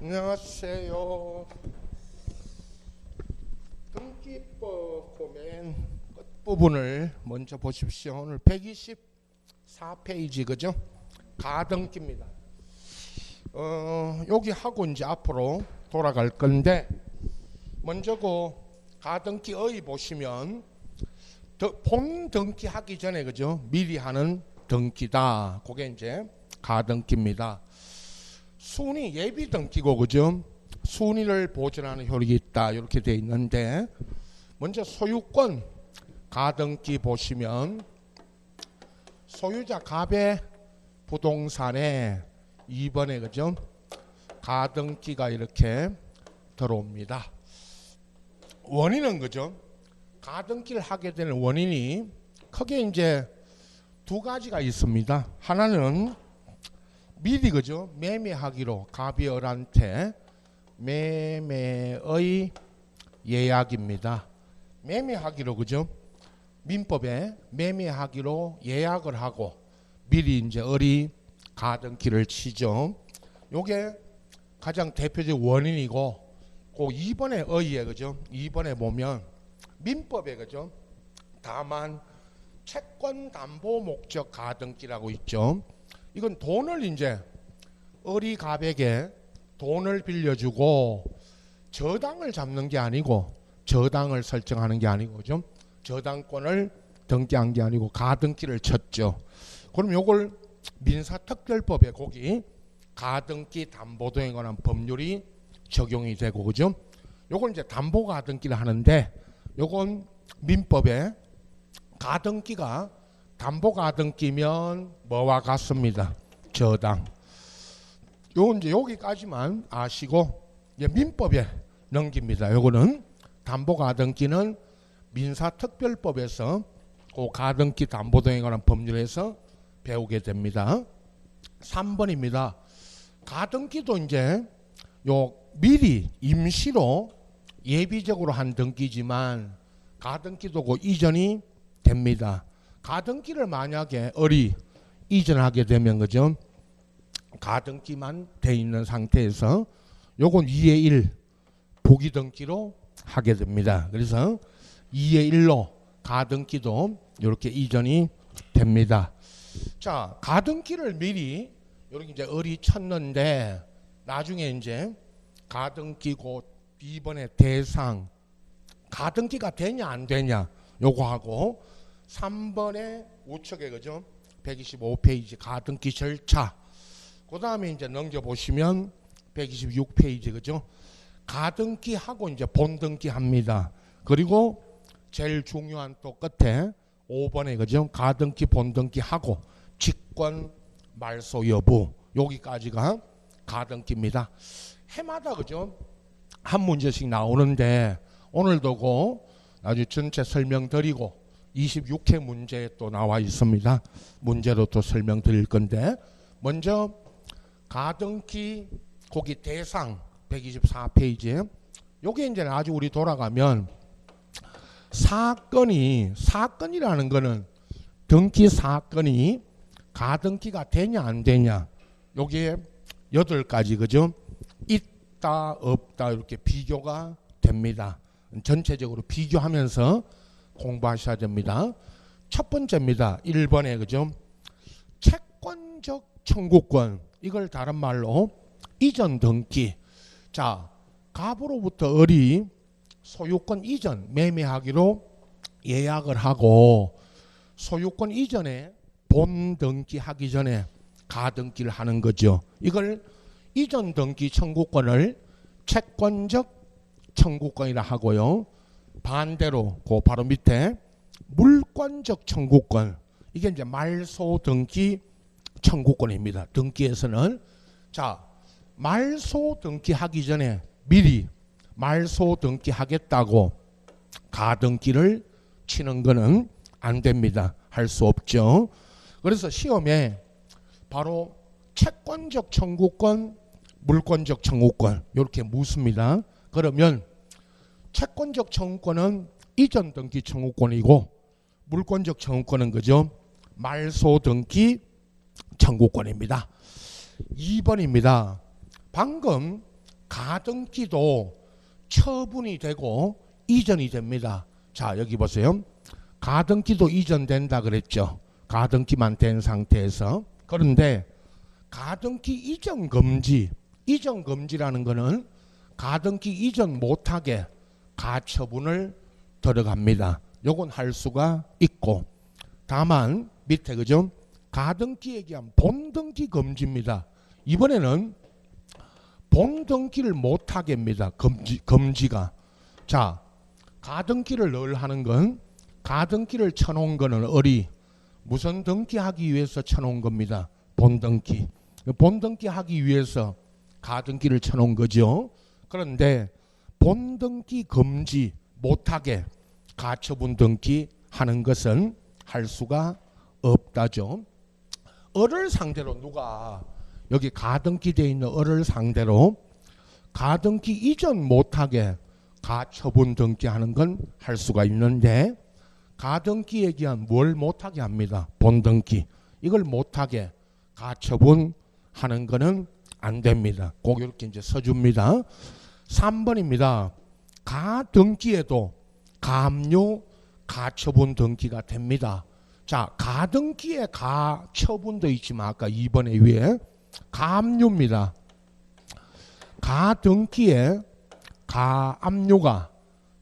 안녕하세요. 등기법 보면 끝부분을 먼저 보십시오. 오늘 124페이지 그죠? 가등기입니다. 여기 하고 이제 앞으로 돌아갈 건데 먼저 그 가등기의 보시면 본 등기 하기 전에 그죠? 미리 하는 등기다. 그게 이제 가등기입니다. 순위 예비 등기고 그죠? 순위를 보존하는 효력이 있다 이렇게 돼 있는데 먼저 소유권 가등기 보시면 소유자 갑의 부동산에 2번에 그죠? 가등기가 이렇게 들어옵니다. 원인은 그죠? 가등기를 하게 되는 원인이 크게 이제 두 가지가 있습니다. 하나는 미리 그죠? 매매하기로 갑이 을한테 매매의 예약입니다. 매매하기로 그죠? 민법에 매매하기로 예약을 하고 미리 이제 을이 가등기를 치죠. 요게 가장 대표적 원인이고 그 2번의 의에 그죠? 2번에 보면 민법에 그죠? 다만 채권 담보 목적 가등기라고 있죠. 이건 돈을 이제 을이 갑에게 돈을 빌려주고 저당을 잡는 게 아니고 저당을 설정하는 게 아니고 그죠? 저당권을 등기한 게 아니고 가등기를 쳤죠. 그럼 요걸 민사특별법에 거기 가등기 담보등에 관한 법률이 적용이 되고 그죠? 요걸 이제 담보 가등기를 하는데 요건 민법에 가등기가 담보 가등기면 뭐와 같습니다. 저당. 요 이제 여기까지만 아시고 이제 민법에 넘깁니다. 요거는 담보 가등기는 민사특별법에서 그 가등기 담보 등에 관한 법률에서 배우게 됩니다. 3번입니다. 가등기도 이제 요 미리 임시로 예비적으로 한 등기지만 가등기도 그 이전이 됩니다. 가등기를 만약에 을이 이전하게 되면 그죠? 가등기만 돼 있는 상태에서 요건 2의 1 부기 등기로 하게 됩니다. 그래서 2의 1로 가등기도 이렇게 이전이 됩니다. 자, 가등기를 미리 이렇게 이제 을이 쳤는데 나중에 이제 가등기 곧 2번의 대상 가등기가 되냐 안 되냐 요거하고 3번의 우측에 그죠? 125페이지 가등기 절차. 그 다음에 이제 넘겨보시면 126페이지 그죠? 가등기 하고 이제 본등기 합니다. 그리고 제일 중요한 또 끝에 5번에 그죠? 가등기 본등기 하고 직권 말소 여부 여기까지가 가등기입니다. 해마다 그죠? 한 문제씩 나오는데 오늘도 그 아주 전체 설명드리고 26회 문제에 또 나와 있습니다. 문제로 또 설명드릴 건데 먼저 가등기 거기 대상 124페이지에 요게 이제 아주 우리 돌아가면 사건이라는 거는 등기 사건이 가등기가 되냐 안 되냐 요게 8가지 그죠? 있다 없다 이렇게 비교가 됩니다. 전체적으로 비교하면서 공부하셔야 됩니다. 첫 번째입니다. 1번에 그죠? 채권적 청구권 이걸 다른 말로 이전 등기. 자, 갑으로부터 을이 소유권 이전 매매하기로 예약을 하고 소유권 이전에 본 등기 하기 전에 가등기를 하는 거죠. 이걸 이전 등기 청구권을 채권적 청구권이라 하고요. 반대로 그 바로 밑에 물권적 청구권 이게 이제 말소 등기 청구권입니다. 등기에서는 자 말소 등기 하기 전에 미리 말소 등기 하겠다고 가등기를 치는 거는 안 됩니다. 할 수 없죠. 그래서 시험에 바로 채권적 청구권 물권적 청구권 이렇게 묻습니다. 그러면 채권적 청구권은 이전 등기 청구권이고 물권적 청구권은 그죠? 말소 등기 청구권입니다. 2번입니다. 방금 가등기도 처분이 되고 이전이 됩니다. 자, 여기 보세요. 가등기도 이전된다 그랬죠. 가등기만 된 상태에서. 그런데 가등기 이전 금지, 이전 금지라는 거는 가등기 이전 못하게 가처분을 들어갑니다. 요건 할 수가 있고, 다만 밑에 그죠? 가등기에 의한 본등기 금지입니다. 이번에는 본등기를 못하게 합니다. 금지가. 자, 가등기를 늘 하는 건, 가등기를 쳐놓은 거는 무슨 등기하기 위해서 쳐놓은 겁니다. 본등기. 본등기 하기 위해서 가등기를 쳐놓은 거죠. 그런데 본등기 금지 못하게 가처분 등기 하는 것은 할 수가 없다죠. 을을 상대로 누가 여기 가등기 되어 있는 을을 상대로 가등기 이전 못하게 가처분 등기하는 건 할 수가 있는데, 가등기에 의한 뭘 못하게 합니다. 본등기. 이걸 못하게 가처분하는 거는 안 됩니다. 꼭 이렇게 이제 써줍니다. 3번입니다. 가등기에도 가압류 가처분 등기가 됩니다. 자, 가등기에 가처분도 있지만 아까 2번에 위에 가압류입니다. 가등기에 가압류가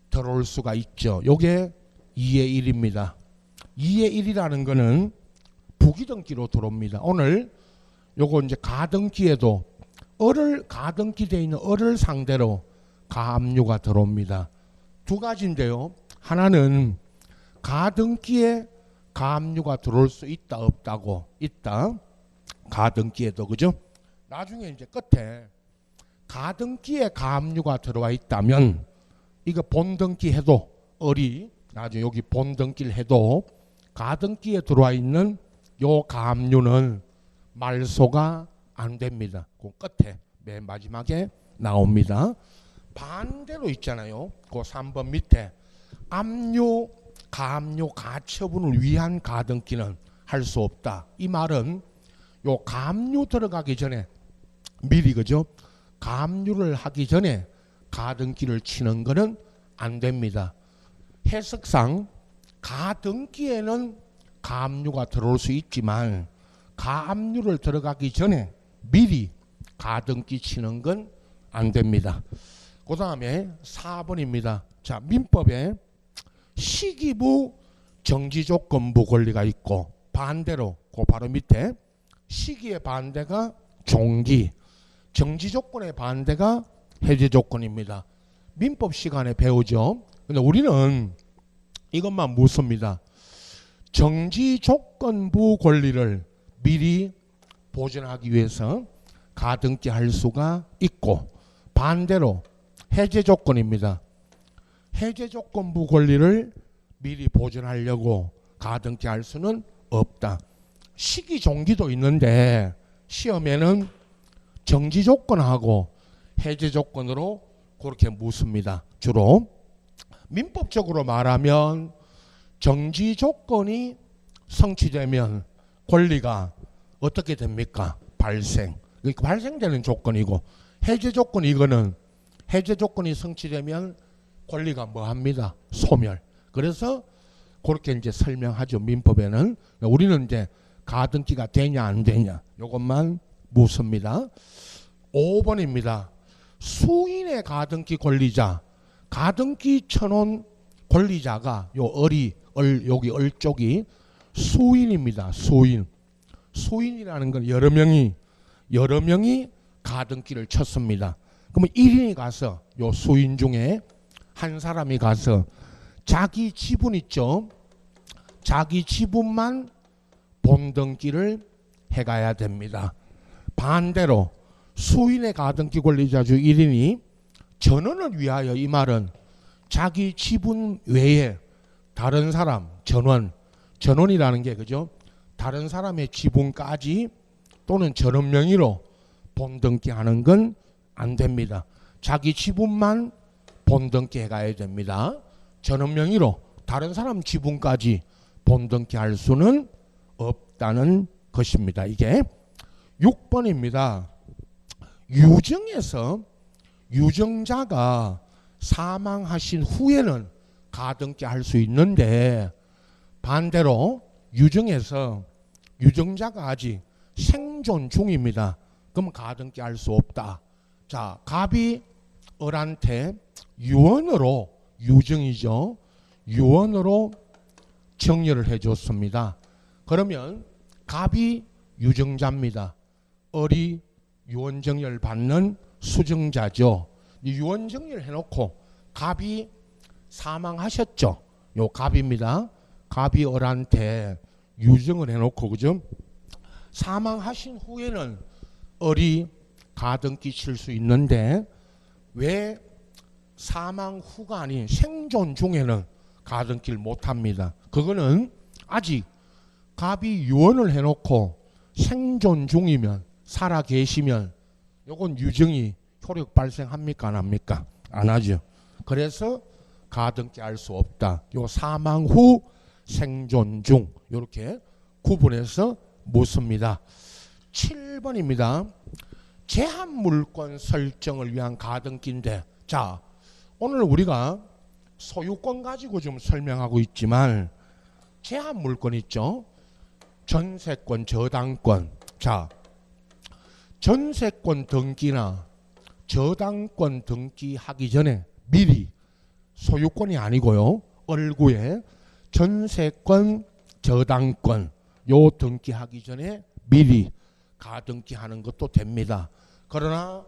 들어올 수가 있죠. 요게 2의 1입니다. 2의 1이라는 거는 부기등기로 들어옵니다. 오늘 요거 이제 가등기에도 가등기 되어 있는 을을 상대로 가압류가 들어옵니다. 두 가지인데요. 하나는 가등기에 가압류가 들어올 수 있다 없다고. 있다. 가등기에도 그죠? 나중에 이제 끝에 가등기에 가압류가 들어와 있다면 이거 본등기 해도 나중에 여기 본등기를 해도 가등기에 들어와 있는 요 가압류는 말소가 안 됩니다. 그 끝에 맨 마지막에 나옵니다. 반대로 있잖아요. 그 3번 밑에 압류, 가압류, 가처분을 위한 가등기는 할 수 없다. 이 말은 요 가압류 들어가기 전에 미리 그죠? 가압류를 하기 전에 가등기를 치는 거는 안 됩니다. 해석상 가등기에는 가압류가 들어올 수 있지만 가압류를 들어가기 전에 미리 가등기 치는 건 안 됩니다. 그 다음에 4번입니다. 자, 민법에 시기부 정지조건부 권리가 있고, 반대로 그 바로 밑에 시기의 반대가 종기, 정지조건의 반대가 해제조건입니다. 민법 시간에 배우죠. 근데 우리는 이것만 묻습니다. 정지조건부 권리를 미리 보존하기 위해서 가등기 할 수가 있고, 반대로 해제조건입니다. 해제조건부 권리를 미리 보존하려고 가등기 할 수는 없다. 시기 종기도 있는데 시험에는 정지조건하고 해제조건으로 그렇게 묻습니다. 주로 민법적으로 말하면 정지조건이 성취되면 권리가 어떻게 됩니까? 발생되는 조건이고, 해제조건 이거는 해제조건이 성취되면 권리가 뭐합니다? 소멸. 그래서 그렇게 이제 설명하죠. 민법에는. 우리는 이제 가등기가 되냐 안 되냐 이것만 묻습니다. 5번입니다. 수인의 가등기 권리자, 가등기 쳐놓은 권리자가 여기 을 쪽이 수인입니다. 수인이라는 건 여러 명이 가등기를 쳤습니다. 그러면 1인이 가서 요 수인 중에 한 사람이 가서 자기 지분 있죠. 자기 지분만 본등기를 해가야 됩니다. 반대로 수인의 가등기 권리자 중 1인이 전원을 위하여, 이 말은 자기 지분 외에 다른 사람, 전원이라는 게 그죠? 다른 사람의 지분까지 또는 전원 명의로 본등기 하는 건 안 됩니다. 자기 지분만 본등기 해가야 됩니다. 전원 명의로 다른 사람 지분까지 본등기 할 수는 없다는 것입니다. 이게 6번입니다. 유증에서 유정자가 사망하신 후에는 가등기 할 수 있는데, 반대로 유정에서 유정자가 아직 생존 중입니다. 그럼 가등기 할 수 없다. 자, 갑이 을한테 유언으로, 유정이죠, 유언으로 정렬을 해줬습니다. 그러면 갑이 유정자입니다. 을이 유언정렬 받는 수정자죠. 유언정렬 해놓고 갑이 사망하셨죠. 요 갑입니다. 갑이 을한테 유정을 해놓고, 그죠? 사망하신 후에는 을이 가등기 칠 수 있는데, 왜 사망 후가 아닌 생존 중에는 가등기를 못합니다. 그거는 아직 갑이 유언을 해놓고 생존 중이면, 살아 계시면 요건 유정이 효력 발생합니까 안 합니까? 안 하죠. 그래서 가등기 할 수 없다. 요 사망 후 생존 중 이렇게 구분해서 묻습니다. 7번입니다. 제한물권 설정을 위한 가등기인데, 자, 오늘 우리가 소유권 가지고 좀 설명하고 있지만 제한물권 있죠. 전세권, 저당권. 자, 전세권 등기나 저당권 등기하기 전에 미리, 소유권이 아니고요, 얼구에 전세권, 저당권 요 등기하기 전에 미리 가등기하는 것도 됩니다. 그러나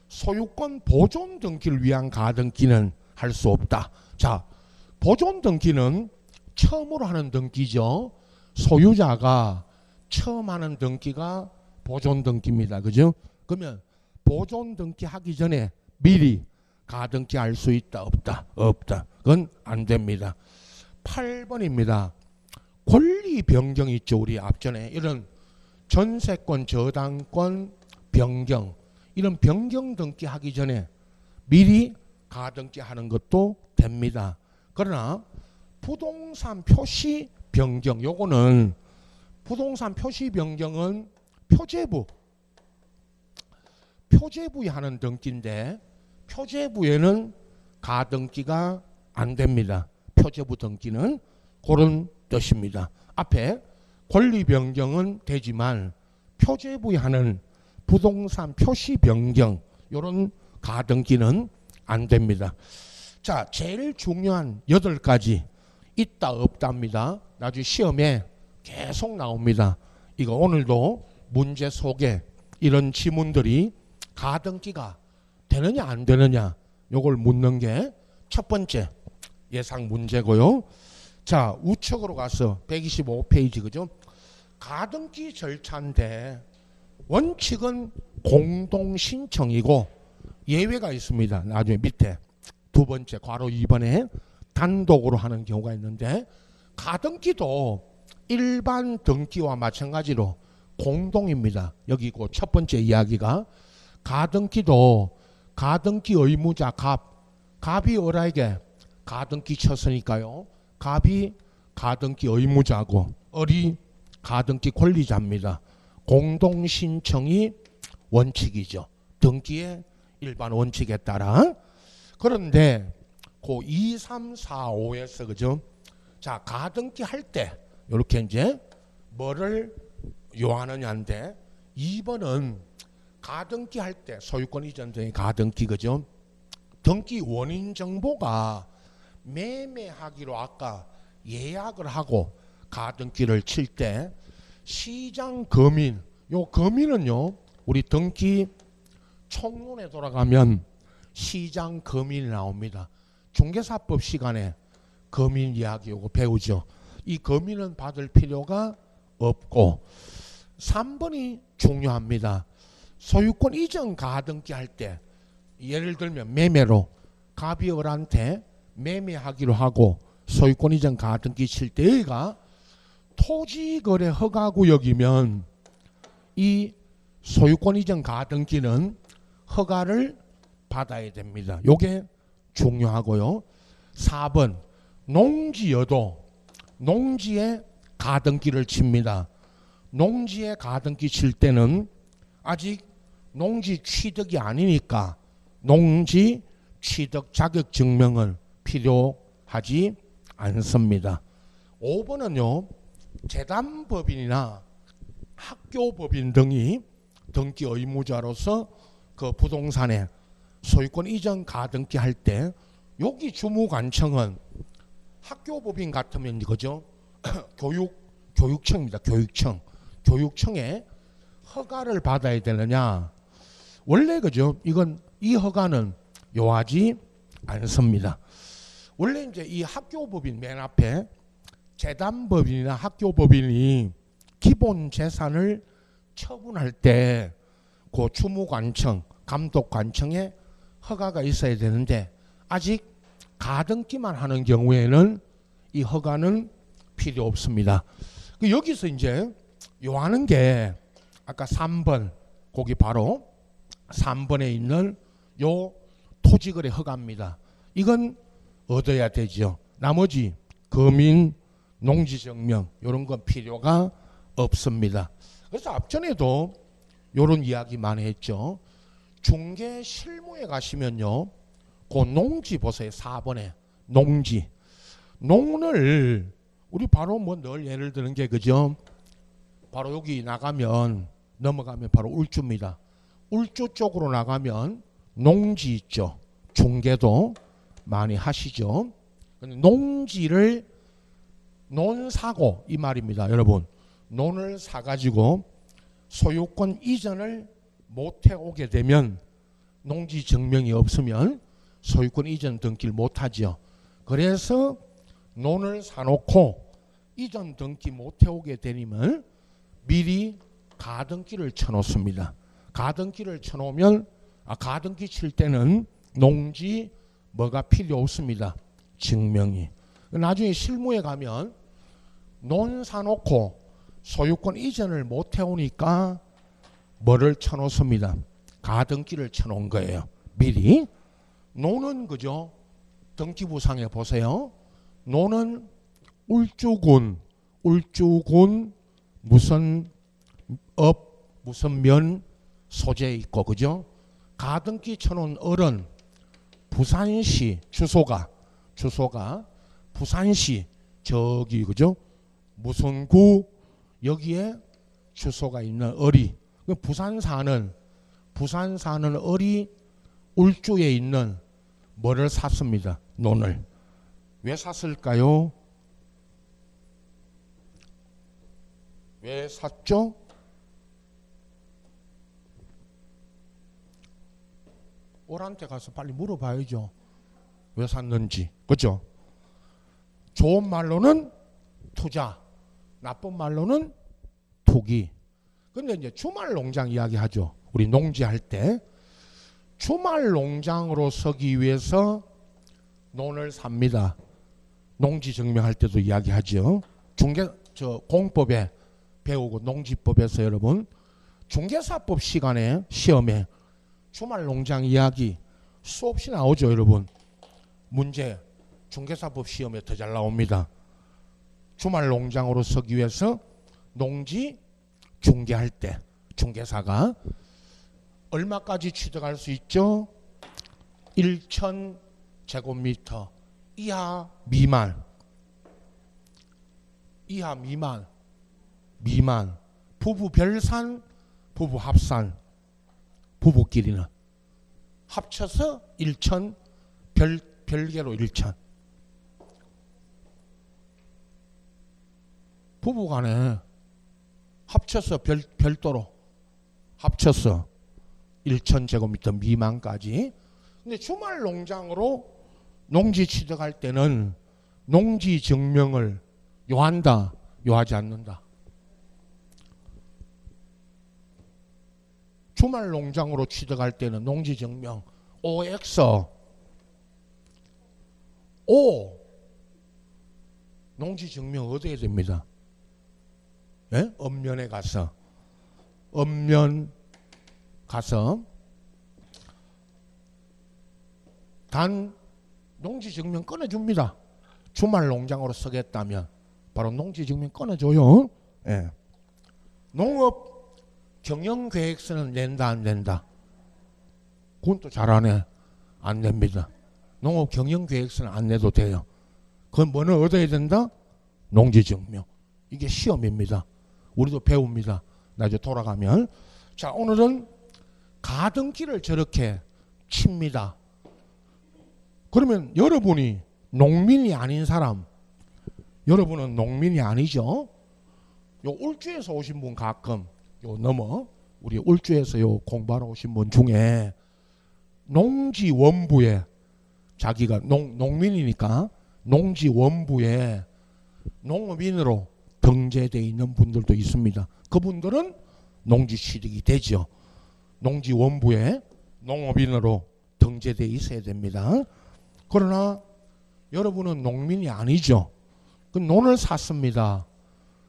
소유권 보존 등기를 위한 가등기는 할 수 없다. 자, 보존 등기는 처음으로 하는 등기죠. 소유자가 처음 하는 등기가 보존 등기입니다. 그죠? 그러면 보존 등기 하기 전에 미리 가등기 할 수 있다 없다? 없다. 그건 안 됩니다. 8번입니다. 권리 변경이 있죠. 우리 앞전에 이런 전세권, 저당권 변경, 이런 변경 등기 하기 전에 미리 가등기 하는 것도 됩니다. 그러나 부동산 표시 변경, 요거는 부동산 표시 변경은 표제부에 하는 등기인데, 표제부에는 가등기가 안 됩니다. 표제부 등기는 그런 뜻입니다. 앞에 권리 변경은 되지만 표제부에 하는 부동산 표시 변경, 요런 가등기는 안 됩니다. 자, 제일 중요한 8가지 있다 없답니다. 나중에 시험에 계속 나옵니다. 이거 오늘도 문제 속에 이런 지문들이 가등기가 되느냐 안 되느냐 요걸 묻는 게 첫 번째 예상 문제고요. 자, 우측으로 가서 125페이지, 그죠? 가등기 절차인데 원칙은 공동신청이고 예외가 있습니다. 나중에 밑에 두 번째 괄호 2번에 단독으로 하는 경우가 있는데, 가등기도 일반 등기와 마찬가지로 공동입니다. 여기 그 첫 번째 이야기가 가등기도 가등기 의무자 갑이 을에게 가등기 쳤으니까요. 갑이 가등기 의무자고 을이 가등기 권리자입니다. 공동신청이 원칙이죠. 등기의 일반 원칙에 따라. 그런데 그 2, 3, 4, 5에서 그죠? 자, 가등기 할 때 이렇게 이제 뭐를 요하느냐인데, 2번은 가등기 할 때 소유권 이전 등의 가등기, 그죠? 등기 원인 정보가 매매하기로 아까 예약을 하고 가등기를 칠 때 시장 금인, 요 금인은요 우리 등기 총론에 돌아가면 시장 금인이 나옵니다. 중개사법 시간에 금인 이야기 요거 배우죠. 이 금인은 받을 필요가 없고, 3번이 중요합니다. 소유권 이전 가등기 할 때 예를 들면 매매로 갑이 을한테 매매하기로 하고 소유권 이전 가등기 칠 때 여기가 토지거래 허가구역이면 이 소유권 이전 가등기는 허가를 받아야 됩니다. 요게 중요하고요. 4번 농지여도 농지에 가등기를 칩니다. 농지에 가등기 칠 때는 아직 농지 취득이 아니니까 농지 취득 자격 증명은 필요하지 않습니다. 5번은요. 재단법인이나 학교법인 등이 등기 의무자로서 그 부동산에 소유권 이전 가등기 할 때 여기 주무관청은 학교법인 같으면 이거죠. 교육청입니다. 교육청에 허가를 받아야 되느냐? 원래 그죠? 이 허가는 요하지 않습니다. 원래 이제 이 학교법인 맨 앞에 재단법인이나 학교법인이 기본 재산을 처분할 때 그 주무관청, 감독관청에 허가가 있어야 되는데 아직 가등기만 하는 경우에는 이 허가는 필요 없습니다. 여기서 이제 요하는 게 아까 3번 거기 바로 3번에 있는 요 토지거래 허가입니다. 이건 얻어야 되죠. 나머지 거민, 농지증명 이런 건 필요가 없습니다. 그래서 앞전에도 이런 이야기 많이 했죠. 중개 실무에 가시면요. 그 농지 보세요. 4번에 농지. 농을 우리 바로 뭐 늘 예를 드는 게 그죠. 바로 여기 넘어가면 바로 울주입니다. 울주 쪽으로 나가면 농지 있죠. 중개도 많이 하시죠. 농지를 논 사고 이 말입니다. 여러분 논을 사가지고 소유권 이전을 못 해오게 되면 농지 증명이 없으면 소유권 이전 등기를 못하죠. 그래서 논을 사놓고 이전 등기 못 해오게 되면 미리 가등기를 쳐놓습니다. 가등기를 쳐놓으면 가등기 칠 때는 농지 뭐가 필요 없습니다. 증명이. 나중에 실무에 가면 논 사놓고 소유권 이전을 못 해오니까 뭐를 쳐놓습니다. 가등기를 쳐놓은 거예요. 미리. 논은 그죠? 등기부상에 보세요. 논은 울주군 무슨 무슨 면 소재 있고 그죠? 가등기 쳐놓은 어른 부산시 주소가 부산시 저기 그죠? 무슨 구 여기에 주소가 있는 어리. 부산 사는 어리 울주에 있는 뭐를 샀습니다. 논을. 왜 샀을까요? 왜 샀죠? 올한테 가서 빨리 물어봐야죠. 왜 샀는지. 그죠? 좋은 말로는 투자, 나쁜 말로는 투기. 근데 이제 주말 농장 이야기하죠. 우리 농지할 때 주말 농장으로 서기 위해서 논을 삽니다. 농지 증명할 때도 이야기하죠. 공법에 배우고 농지법에서 여러분 중개사법 시간에 시험에 주말 농장 이야기 수없이 나오죠. 여러분 문제 중개사법 시험에 더 잘 나옵니다. 주말 농장으로 서기 위해서 농지 중개할 때 중개사가 얼마까지 취득할 수 있죠? 1,000제곱미터 이하 미만 부부 별산 부부 합산 부부끼리는 합쳐서 1,000 별개로 1,000 부부간에 합쳐서 별도로 합쳐서 1,000제곱미터 미만까지. 근데 주말 농장으로 농지 취득할 때는 농지 증명을 요한다, 요하지 않는다. 주말 농장으로 취득할 때는 농지 증명 OX O 농지 증명 얻어야 됩니다. 예? 읍면에 가서 단 농지 증명 꺼내줍니다. 주말 농장으로 쓰겠다면 바로 농지 증명 꺼내줘요. 예. 농업 경영계획서는 낸다 안 낸다? 그건 또 잘하네. 안 냅니다. 농업 경영 계획서는 안 내도 돼요. 그건 뭐는 얻어야 된다? 농지 증명. 이게 시험입니다. 우리도 배웁니다. 나중에 돌아가면. 자, 오늘은 가등기를 저렇게 칩니다. 그러면 여러분이 농민이 아닌 사람, 여러분은 농민이 아니죠? 요 울주에서 오신 분 가끔 요 넘어 우리 울주에서 요 공부하러 오신 분 중에 농지 원부에 자기가 농민이니까 농지 원부에 농업인으로 등재되어 있는 분들도 있습니다. 그분들은 농지 취득이 되죠. 농지 원부에 농업인으로 등재되어 있어야 됩니다. 그러나 여러분은 농민이 아니죠. 그 논을 샀습니다.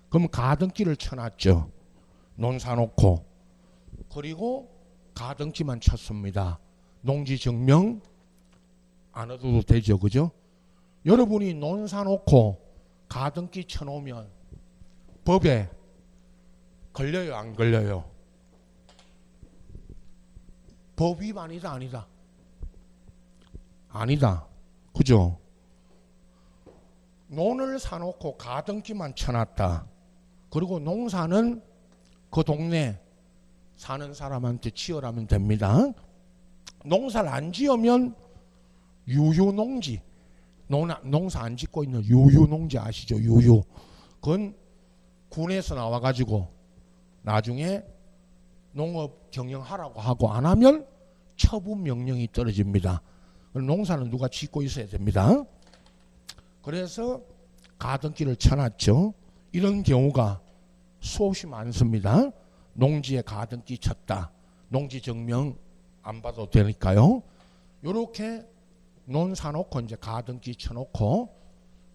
그럼 가등기를 쳐놨죠. 논 사놓고. 그리고 가등기만 쳤습니다. 농지 증명 안 얻어도 되죠. 그죠? 여러분이 논 사놓고 가등기 쳐놓으면 법에 걸려요? 안 걸려요? 법 위반이다 아니다? 아니다. 그죠? 논을 사놓고 가등기만 쳐놨다. 그리고 농사는 그 동네 사는 사람한테 지으라면 됩니다. 농사를 안 지으면 유유농지, 농사 안 짓고 있는 유유농지 아시죠? 유유. 그건 군에서 나와가지고 나중에 농업 경영하라고 하고 안 하면 처분 명령이 떨어집니다. 농사는 누가 짓고 있어야 됩니다. 그래서 가등기를 쳐놨죠. 이런 경우가 수없이 많습니다. 농지에 가등기 쳤다. 농지 증명 안 받아도 되니까요. 요렇게 논 사놓고 이제 가등기 쳐놓고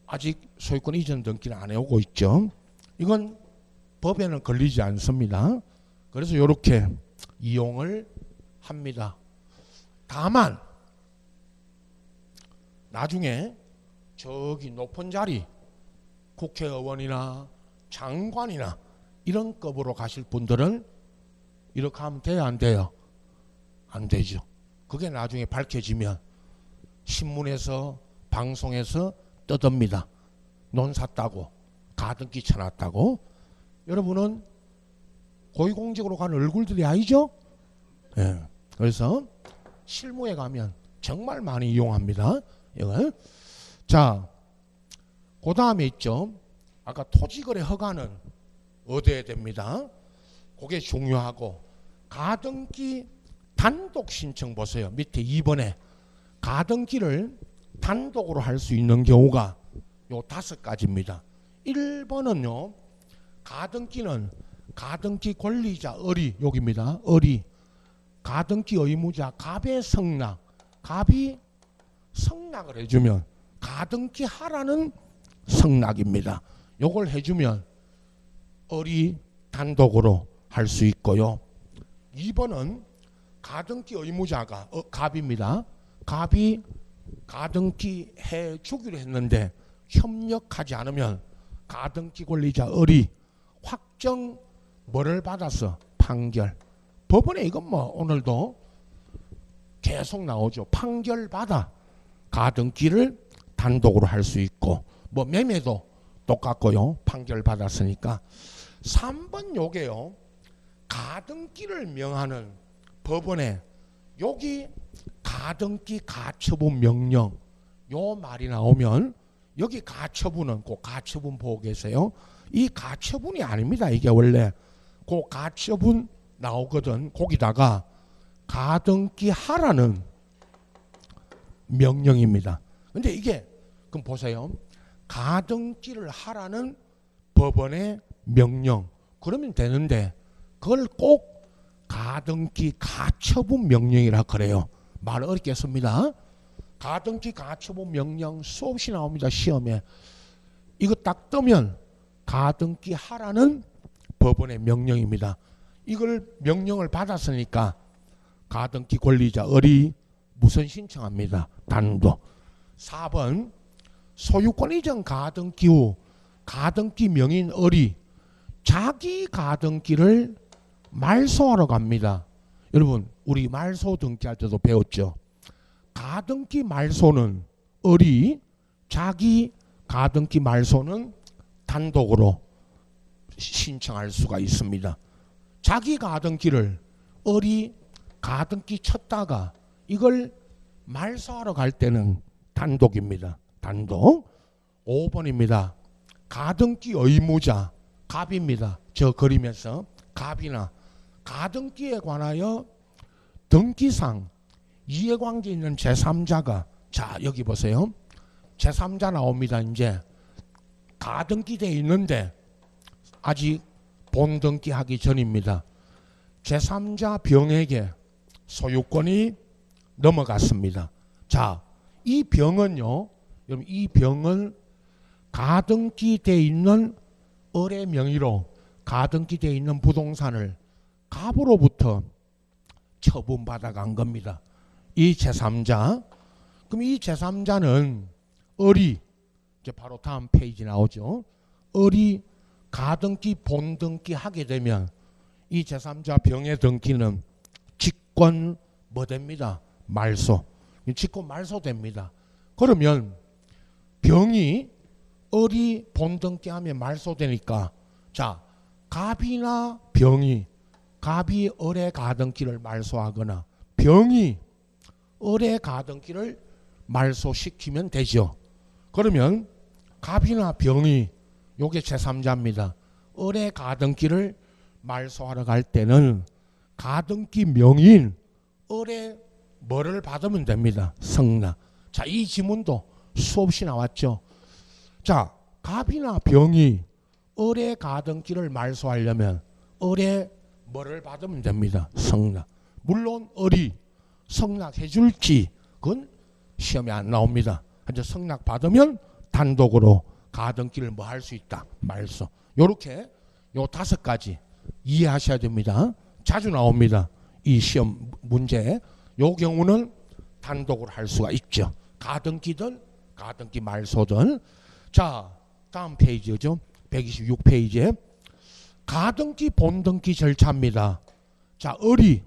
아직 소유권 이전 등기는 안 해오고 있죠. 이건 법에는 걸리지 않습니다. 그래서 요렇게 이용을 합니다. 다만 나중에 저기 높은 자리 국회의원이나 장관이나 이런 급으로 가실 분들은 이렇게 하면 돼요? 안 돼요? 안 되죠. 그게 나중에 밝혀지면 신문에서 방송에서 떠듭니다. 논 샀다고 가등기 쳐놨다고. 여러분은 고위공직으로 가는 얼굴들이 아니죠? 예. 그래서 실무에 가면 정말 많이 이용합니다. 이걸. 자, 그 다음에 있죠. 아까 토지거래 허가는 얻어야 됩니다. 그게 중요하고, 가등기 단독 신청 보세요. 밑에 2번에 가등기를 단독으로 할 수 있는 경우가 요 5가지입니다. 1번은요, 가등기는 가등기 권리자 을이 여기입니다. 을이 가등기 의무자 갑의 성낙, 갑이 성낙을 해주면 가등기 하라는 성낙입니다. 요걸 해주면 을이 단독으로 할 수 있고요. 2번은 가등기 의무자가 갑입니다. 갑이 가등기 해주기로 했는데 협력하지 않으면 가등기 권리자 을이 확정 뭐를 받아서 판결. 법원에 이건 뭐 오늘도 계속 나오죠. 판결 받아 가등기를 단독으로 할 수 있고, 뭐 매매도 똑같고요. 판결 받았으니까. 3번 요게요, 가등기를 명하는 법원에 여기 가등기 가처분 명령 요 말이 나오면 여기 가처분은 그 가처분 보고 계세요. 이 가처분이 아닙니다. 이게 원래 그 가처분 나오거든. 거기다가 가등기 하라는 명령입니다. 근데 이게 그럼 보세요. 가등기를 하라는 법원의 명령 그러면 되는데 그걸 꼭 가등기 가처분 명령이라 그래요. 말 어렵게 씁니다. 가등기 가처분 명령 수없이 나옵니다. 시험에. 이거 딱 뜨면 가등기 하라는 법원의 명령입니다. 이걸 명령을 받았으니까 가등기 권리자 을이 무슨 신청합니다. 단독. 4번 소유권 이전 가등기 후 가등기 명인 을이 자기 가등기를 말소하러 갑니다. 여러분 우리 말소 등기할 때도 배웠죠. 가등기 말소는 을이 자기 가등기 말소는 단독으로 신청할 수가 있습니다. 자기 가등기를 을이 가등기 쳤다가 이걸 말소하러 갈 때는 단독입니다. 단독. 5번입니다. 가등기 의무자 갑입니다. 저 그림에서 갑이나 가등기에 관하여 등기상 이해관계 있는 제3자가 자 여기 보세요. 제3자 나옵니다. 이제 가등기 돼 있는데 아직 본등기 하기 전입니다. 제3자 병에게 소유권이 넘어갔습니다. 자, 이 병은요. 여러분 이 병은 가등기 돼 있는 을의 명의로 가등기 돼 있는 부동산을 갑으로부터 처분받아 간 겁니다. 이 제3자. 그럼 이 제3자는 을이 이제 바로 다음 페이지 나오죠. 을이 가등기 본등기 하게 되면 이 제3자 병의 등기는 직권 뭐 됩니다. 말소. 직권 말소됩니다. 그러면 병이 을이 본등기하면 말소되니까 자 갑이나 병이 갑이 을의 가등기를 말소하거나 병이 을의 가등기를 말소시키면 되죠. 그러면 갑이나 병이 요게 제3자입니다. 을의 가등기를 말소하러 갈 때는 가등기 명의인 을의 뭐를 받으면 됩니다. 성나. 자, 이 지문도 수없이 나왔죠. 자, 갑이나 병이 을의 가등기를 말소하려면 을의 뭐를 받으면 됩니다. 성낙. 물론 을이 성낙해 줄지 그건 시험에 안 나옵니다. 이제 성낙 받으면 단독으로 가등기를 뭐 할 수 있다. 말소. 요렇게 요 5가지 이해하셔야 됩니다. 자주 나옵니다. 이 시험 문제. 요 경우는 단독으로 할 수가 있죠. 가등기든 가등기 말소든. 자, 다음 페이지죠. 126페이지에 가등기 본등기 절차입니다. 자, 을이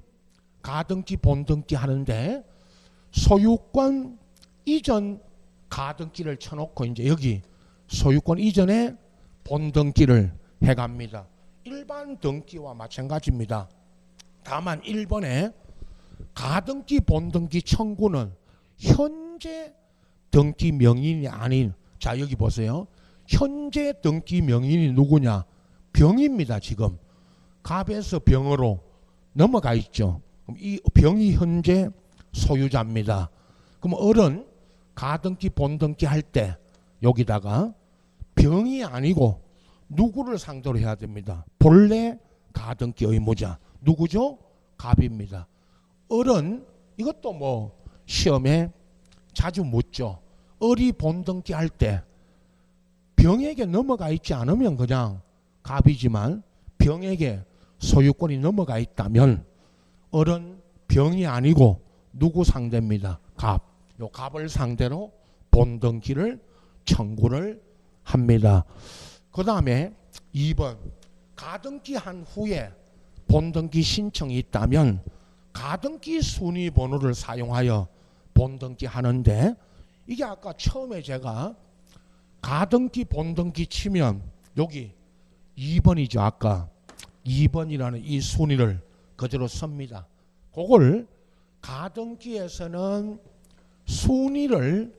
가등기 본등기 하는데 소유권 이전 가등기를 쳐놓고 이제 여기 소유권 이전에 본등기를 해갑니다. 일반 등기와 마찬가지입니다. 다만 1번에 가등기 본등기 청구는 현재 등기 명인이 아닌 자 여기 보세요. 현재 등기 명인이 누구냐? 병입니다. 지금 갑에서 병으로 넘어가 있죠. 그럼 이 병이 현재 소유자입니다. 그럼 을은 가등기 본등기 할 때 여기다가 병이 아니고 누구를 상대로 해야 됩니다. 본래 가등기 의무자 누구죠? 갑입니다. 을은 이것도 뭐 시험에 자주 묻죠. 을이 본등기 할 때 병에게 넘어가 있지 않으면 그냥 갑이지만 병에게 소유권이 넘어가 있다면 을은 병이 아니고 누구 상대입니다. 갑. 요 갑을 상대로 본등기를 청구를 합니다. 그 다음에 2번 가등기 한 후에 본등기 신청이 있다면 가등기 순위 번호를 사용하여 본등기 하는데 이게 아까 처음에 제가 가등기 본등기 치면 여기 2번이죠. 아까 2번이라는 이 순위를 그대로 씁니다. 그걸 가등기에서는 순위를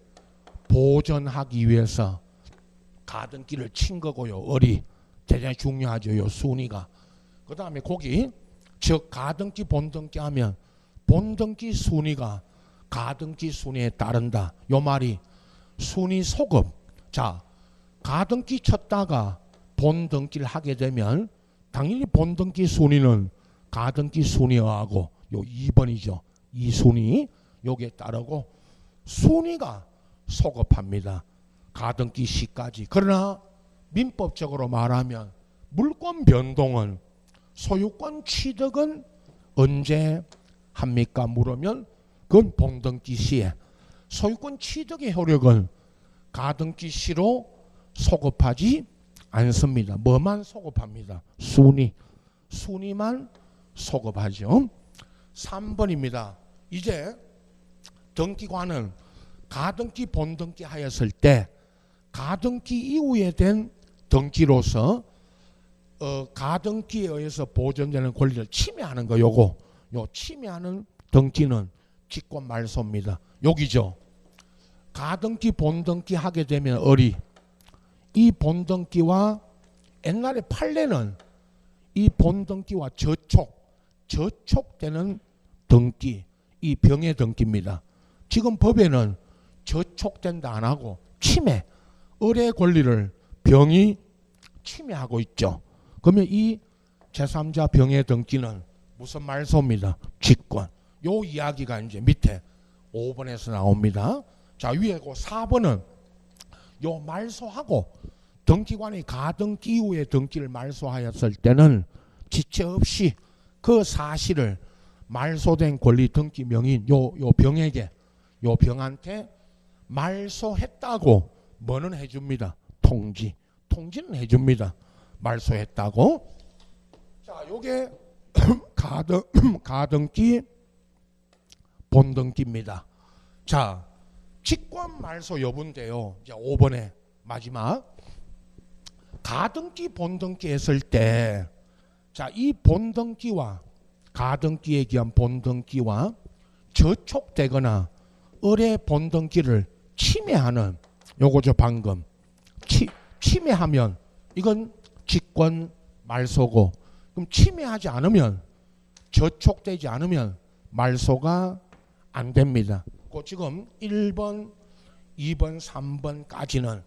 보존하기 위해서 가등기를 친 거고요. 을이 대단히 중요하죠. 요 순위가. 그 다음에 거기 즉 가등기 본등기 하면 본등기 순위가 가등기 순위에 따른다. 요 말이 순위 소급. 자, 가등기 쳤다가 본등기를 하게 되면 당연히 본등기 순위는 가등기 순위하고 요 2번이죠. 이 순위 요게 따르고 순위가 소급합니다. 가등기 시까지. 그러나 민법적으로 말하면 물권 변동은 소유권 취득은 언제 합니까? 물으면 그건 본등기 시에. 소유권 취득의 효력은 가등기 시로 소급하지 않습니다. 뭐만 소급합니다. 순위. 순위만 소급하죠. 3번입니다. 이제 등기관은 가등기 본등기 하였을 때 가등기 이후에 된 등기로서 가등기에 의해서 보존되는 권리를 침해하는 거 요거 요 침해하는 등기는 직권 말소입니다. 여기죠. 가등기 본등기 하게 되면 이 본등기와 옛날에 판례는 이 본등기와 저촉되는 등기 이 병의 등기입니다. 지금 법에는 저촉된다 안 하고 침해 을의 권리를 병이 침해하고 있죠. 그러면 이 제3자 병의 등기는 무슨 말소입니다. 직권. 요 이야기가 이제 밑에 5번에서 나옵니다. 자 위에 그 4번은 요 말소하고 등기관이 가등기 이후에 등기를 말소하였을 때는 지체 없이 그 사실을 말소된 권리 등기 명인 요 병에게 요 병한테 말소했다고 뭐는 해줍니다. 통지는 해줍니다. 말소했다고. 자 요게 가등기 본등기입니다. 자 직권 말소 여부인데요. 이제 5번에 마지막 가등기 본등기 했을 때 자 이 본등기와 가등기에 기한 본등기와 저촉되거나 을의 본등기를 침해하는 요거죠. 방금 침해하면 이건 직권 말소고 그럼 침해하지 않으면 저촉되지 않으면 말소가 안 됩니다. 그 지금 1번, 2번, 3번까지는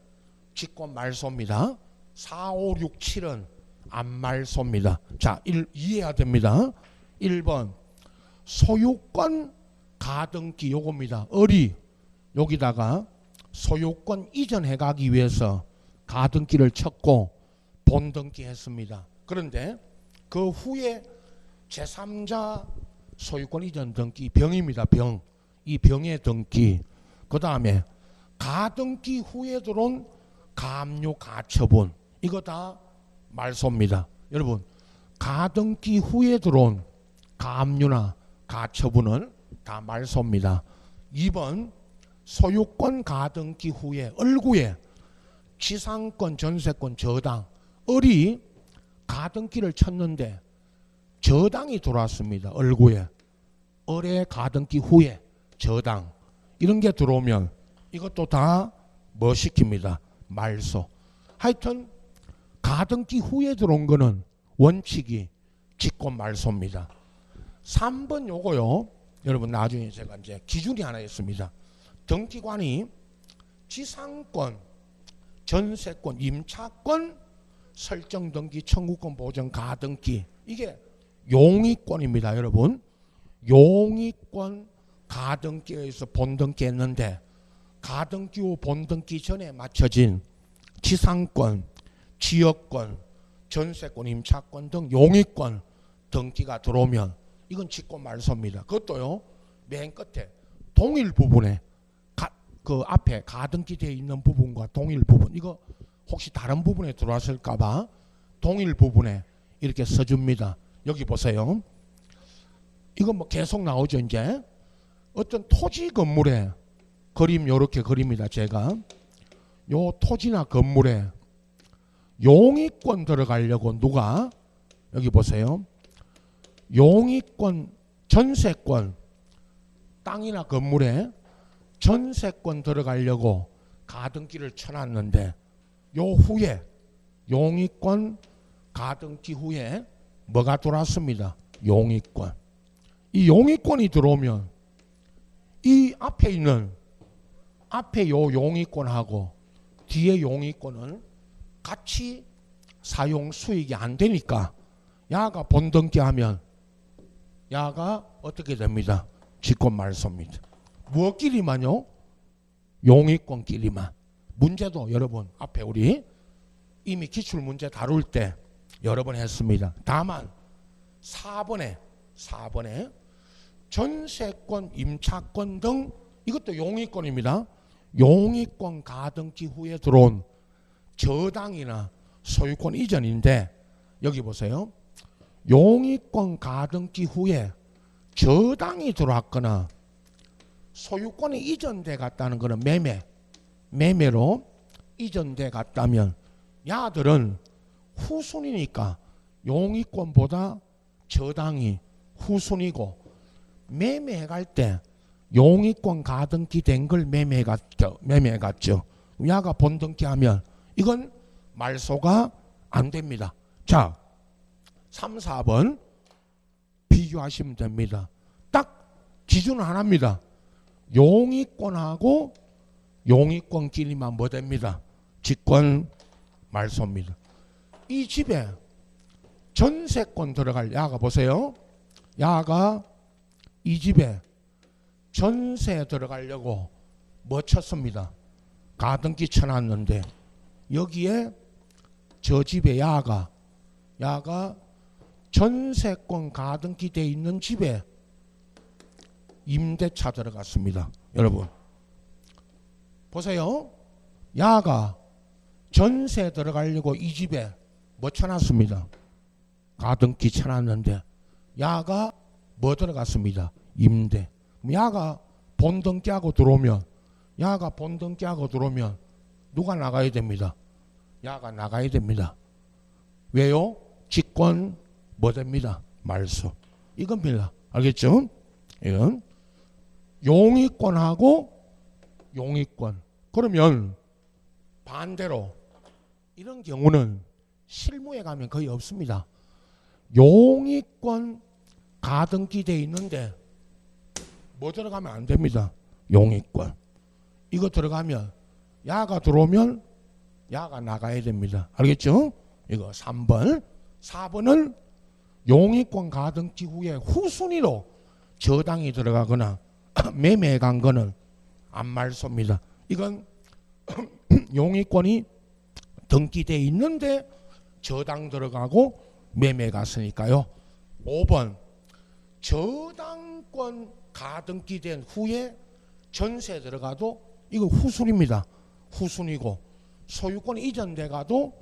직권 말소입니다. 4, 5, 6, 7은 안 말소입니다. 자, 이해해야 됩니다. 1번 소유권 가등기 요겁니다. 을이 여기다가 소유권 이전해 가기 위해서 가등기를 쳤고 본등기 했습니다. 그런데 그 후에 제3자 소유권 이전 등기 병입니다. 이 병의 등기 그 다음에 가등기 후에 들어온 가압류 가처분 이거 다 말소입니다. 여러분 가등기 후에 들어온 가압류나 가처분은 다 말소입니다. 2번 소유권 가등기 후에 을구에 지상권 전세권 저당 을이 가등기를 쳤는데 저당이 들어왔습니다. 을구에 을의 가등기 후에 저당 이런 게 들어오면 이것도 다 뭐 시킵니다. 말소. 하여튼 가등기 후에 들어온 거는 원칙이 직권 말소입니다. 3번 요거요. 여러분 나중에 제가 이제 기준이 하나 있습니다. 등기관이 지상권, 전세권, 임차권, 설정 등기, 청구권 보전 가등기 이게 용의권입니다. 여러분 용의권 가등기에 의해서 본등기 했는데 가등기 후 본등기 전에 맞춰진 지상권, 지역권, 전세권, 임차권 등 용의권 등기가 들어오면 이건 직권 말소입니다. 그것도요 맨 끝에 동일 부분에 그 앞에 가등기 되어 있는 부분과 동일 부분 이거 혹시 다른 부분에 들어왔을까봐 동일 부분에 이렇게 써줍니다. 여기 보세요. 이거 뭐 계속 나오죠. 이제 어떤 토지 건물에 그림 요렇게 그립니다. 제가 요 토지나 건물에 용의권 들어가려고 누가 여기 보세요. 용의권 전세권 땅이나 건물에 전세권 들어가려고 가등기를 쳐놨는데 요 후에 용의권 가등기 후에 뭐가 들어왔습니다. 용의권. 이 용의권이 들어오면 이 앞에 요 용의권하고 뒤에 용의권은 같이 사용 수익이 안 되니까 야가 본등기하면 야가 어떻게 됩니다. 직권 말소입니다. 무엇끼리만요? 용의권끼리만. 문제도 여러분 앞에 우리 이미 기출문제 다룰 때 여러 번 했습니다. 다만 4번에 전세권, 임차권 등 이것도 용의권입니다. 용의권 가등기 후에 들어온 저당이나 소유권 이전인데 여기 보세요. 용의권 가등기 후에 저당이 들어왔거나 소유권이 이전돼 갔다는 것은 매매로 이전돼 갔다면 야들은 후순위니까 용의권보다 저당이 후순위고 매매해 갈 때 용의권 가등기 된 걸 매매해 갔죠. 야가 본등기 하면 이건 말소가 안 됩니다. 자, 3, 4번 비교하시면 됩니다. 딱 기준은 하나입니다. 용의권하고 용의권끼리만 뭐 됩니다. 직권 말소입니다. 이 집에 전세권 들어갈 야가 보세요. 야가 이 집에 전세 들어가려고 뭐 쳤습니다. 가등기 쳐놨는데 여기에 저 집에 야가 전세권 가등기 돼 있는 집에 임대차 들어갔습니다. 여러분 보세요. 야가 전세 들어가려고 이 집에 뭐 쳐놨습니다. 가등기 쳐놨는데 야가 뭐 들어갔습니다. 임대. 야가 본등기하고 들어오면 누가 나가야 됩니다. 야가 나가야 됩니다. 왜요? 직권 뭐 됩니다. 말소. 이겁니다. 알겠죠? 이건 용의권하고 용의권. 그러면 반대로 이런 경우는 실무에 가면 거의 없습니다. 용의권 가등기 돼 있는데 뭐 들어가면 안 됩니다. 용의권. 이거 들어가면 야가 들어오면 야가 나가야 됩니다. 알겠죠? 이거 3번. 4번은 용의권 가등기 후에 후순위로 저당이 들어가거나 매매해 간 거는 안 말소입니다. 이건 용의권이 등기돼 있는데 저당 들어가고 매매 갔으니까요. 5번 저당권 가등기된 후에 전세 들어가도 이거 후순입니다. 후순이고 소유권이 이전돼 가도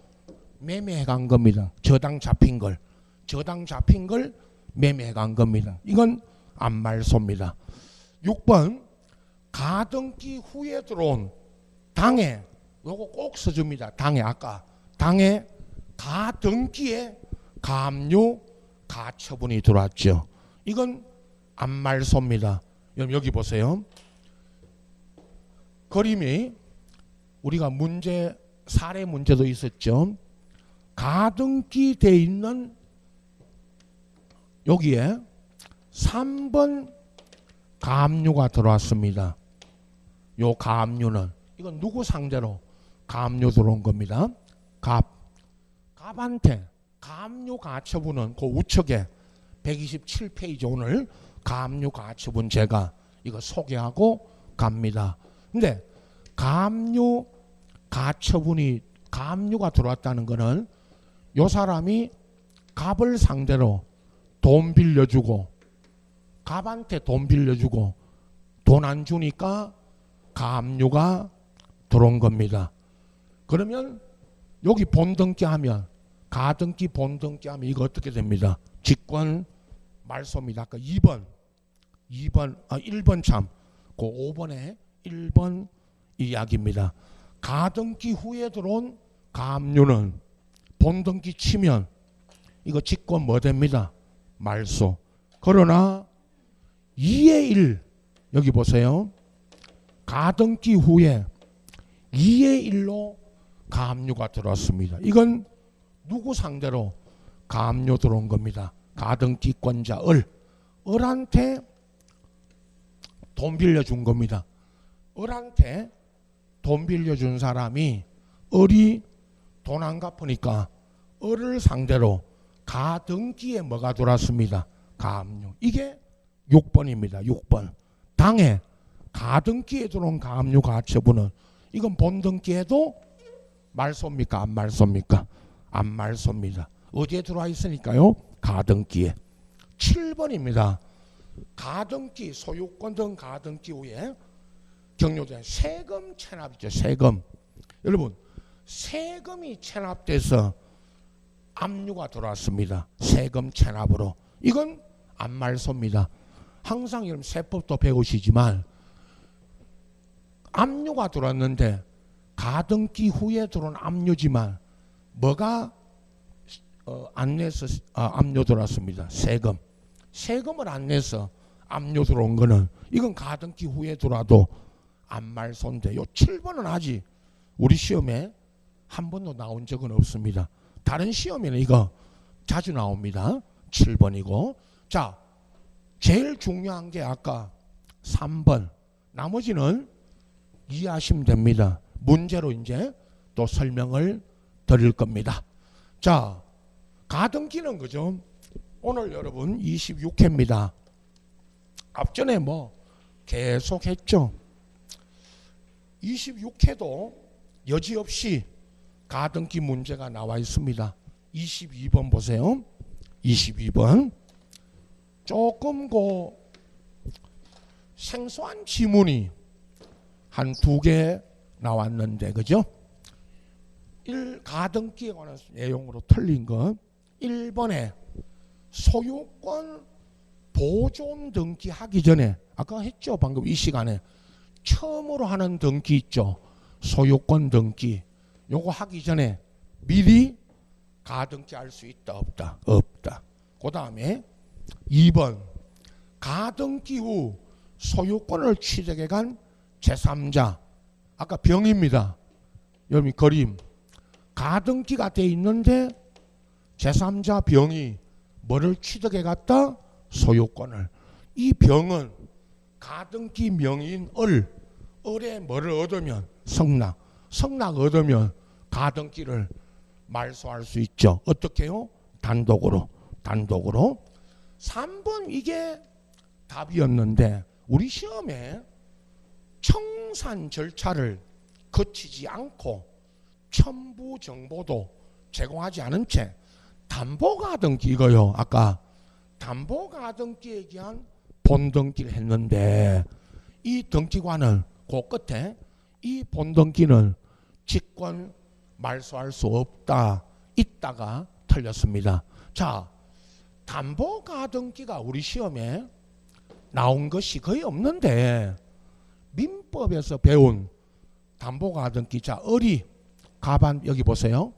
매매해 간 겁니다. 저당 잡힌 걸 매매해 간 겁니다. 이건 안 말소입니다. 6번 가등기 후에 들어온 당해 요거 꼭 써줍니다. 당해 가등기에 가압류 가처분이 들어왔죠. 이건 안 말소입니다. 여기 보세요. 그림이 우리가 사례 문제도 있었죠. 가등기 돼 있는 여기에 3번 가압류가 들어왔습니다. 요 가압류는 이건 누구 상대로 가압류 들어온 겁니다. 갑한테 가압류 가처분은 그 우측에 127페이지 오늘 가압류 가처분 제가 이거 소개하고 갑니다. 근데 가압류 가압류가 들어왔다는 거는 요 사람이 갑을 상대로 돈 빌려주고 갑한테 돈 빌려주고 돈 안 주니까 가압류가 들어온 겁니다. 그러면 여기 본등기 하면 가등기 본등기 하면 이거 어떻게 됩니다. 직권 말소입니다. 아까 1번 참 그 5번에 1번 이야기입니다. 가등기 후에 들어온 가압류는 본등기 치면 이거 직권 뭐 됩니다. 말소. 그러나 2의 1 여기 보세요. 가등기 후에 2의 1로 가압류가 들어왔습니다. 이건 누구 상대로 가압류 들어온 겁니다. 가등기권자 을한테 돈 빌려준 겁니다. 을한테 돈 빌려준 사람이 을이 돈 안 갚으니까 을을 상대로 가등기에 뭐가 들어왔습니다. 가압류. 이게 6번입니다. 6번. 당해 가등기에 들어온 가압류 가처분은 이건 본등기에도 말소입니까? 안 말소입니까? 안 말소입니다. 어디에 들어와 있으니까요? 가등기에. 7번입니다. 가등기 소유권 등 가등기 후에 경료된 세금 체납이죠. 세금. 여러분 세금이 체납돼서 압류가 들어왔습니다. 세금 체납으로. 이건 안 말소입니다. 항상 여러분 세법도 배우시지만 압류가 들어왔는데 가등기 후에 들어온 압류지만 뭐가 안 내서 압류 들어왔습니다. 세금을 안 내서 압류 들어온 거는 이건 가등기 후에 들어와도 안말소인데 요 7번은 아직 우리 시험에 한 번도 나온 적은 없습니다. 다른 시험에는 이거 자주 나옵니다. 7번이고. 자, 제일 중요한 게 아까 3번. 나머지는 이해하시면 됩니다. 문제로 이제 또 설명을 드릴 겁니다. 자, 가등기는 그죠? 오늘 여러분 26회입니다. 앞전에 뭐 계속 했죠. 26회도 여지없이 가등기 문제가 나와 있습니다. 22번 보세요. 22번. 조금 생소한 지문이 한 2개 나왔는데 그죠? 가등기에 관한 내용으로 틀린 거 1번에 소유권 보존 등기 하기 전에 아까 했죠. 방금 이 시간에 처음으로 하는 등기 있죠. 소유권 등기. 요거 하기 전에 미리 가등기 할 수 있다 없다? 없다. 그 다음에 2번 가등기 후 소유권을 취득해 간 제3자. 아까 병입니다. 여기 그림. 가등기가 돼 있는데 제3자 병이 뭐를 취득해 갔다? 소유권을. 이 병은 가등기 명의인 을에 뭐를 얻으면 성낙 얻으면 가등기를 말소할 수 있죠. 어떻게요? 단독으로. 3번 이게 답이었는데 우리 시험에 청산 절차를 거치지 않고 첨부 정보도 제공하지 않은 채 담보가등기 이거요. 아까 담보가등기에 대한 본등기를 했는데 이 등기관은 그 끝에 이 본등기는 직권 말소할 수 없다. 있다가 틀렸습니다. 자, 담보가등기가 우리 시험에 나온 것이 거의 없는데 민법에서 배운 담보가등기. 자, 가반 여기 보세요.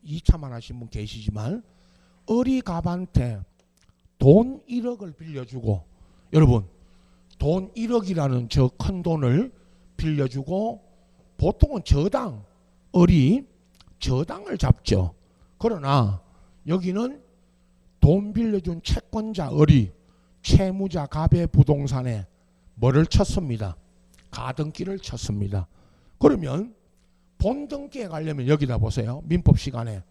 2차만 하신 분 계시지만 가반한테 돈 1억을 빌려주고 여러분 돈 1억이라는 저 큰 돈을 빌려주고 보통은 저당을 잡죠. 그러나 여기는 돈 빌려준 채권자 채무자 갑의 부동산에 뭐를 쳤습니다. 가등기를 쳤습니다. 그러면 본등기에 가려면 여기다 보세요. 민법 시간에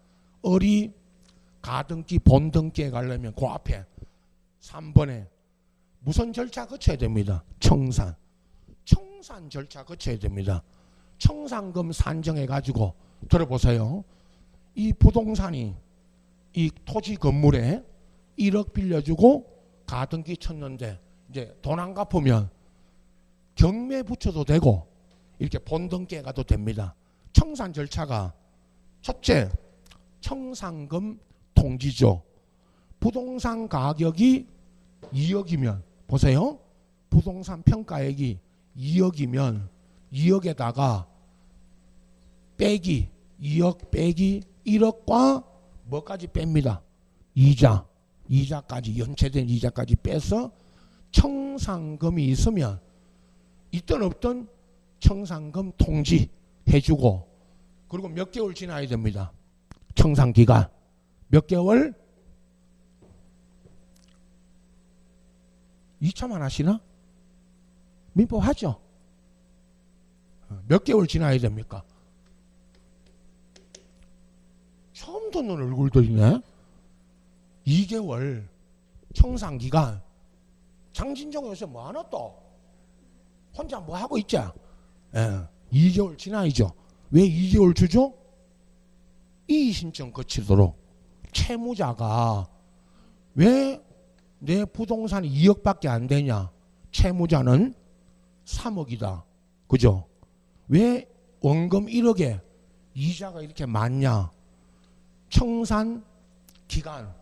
가등기 본등기에 가려면 그 앞에 3번에 무슨 절차 거쳐야 됩니다. 청산 절차 거쳐야 됩니다. 청산금 산정해 가지고 들어보세요. 이 부동산이 이 토지 건물에 1억 빌려주고 가등기 쳤는데 이제 돈 안 갚으면 경매 붙여도 되고 이렇게 본등기에 가도 됩니다. 청산 절차가 첫째 청산금 통지죠. 부동산 가격이 2억이면 보세요. 부동산 평가액이 2억이면 2억에다가 빼기 2억 빼기 1억과 뭐까지 뺍니다. 이자까지 연체된 이자까지 빼서 청산금이 있으면 있든 없든 청산금 통지해주고 그리고 몇 개월 지나야 됩니다. 청산기간 몇 개월? 2차만 하시나? 민법 하죠? 몇 개월 지나야 됩니까? 처음 듣는 얼굴들이네. 2개월 청산기간. 장진정 요새 뭐 하나 또? 혼자 뭐 하고 있지? 2개월 지나야죠. 왜 2개월 주죠? 이의신청 거치도록. 채무자가 왜 내 부동산이 2억밖에 안 되냐? 채무자는 3억이다. 그죠? 왜 원금 1억에 이자가 이렇게 많냐? 청산 기간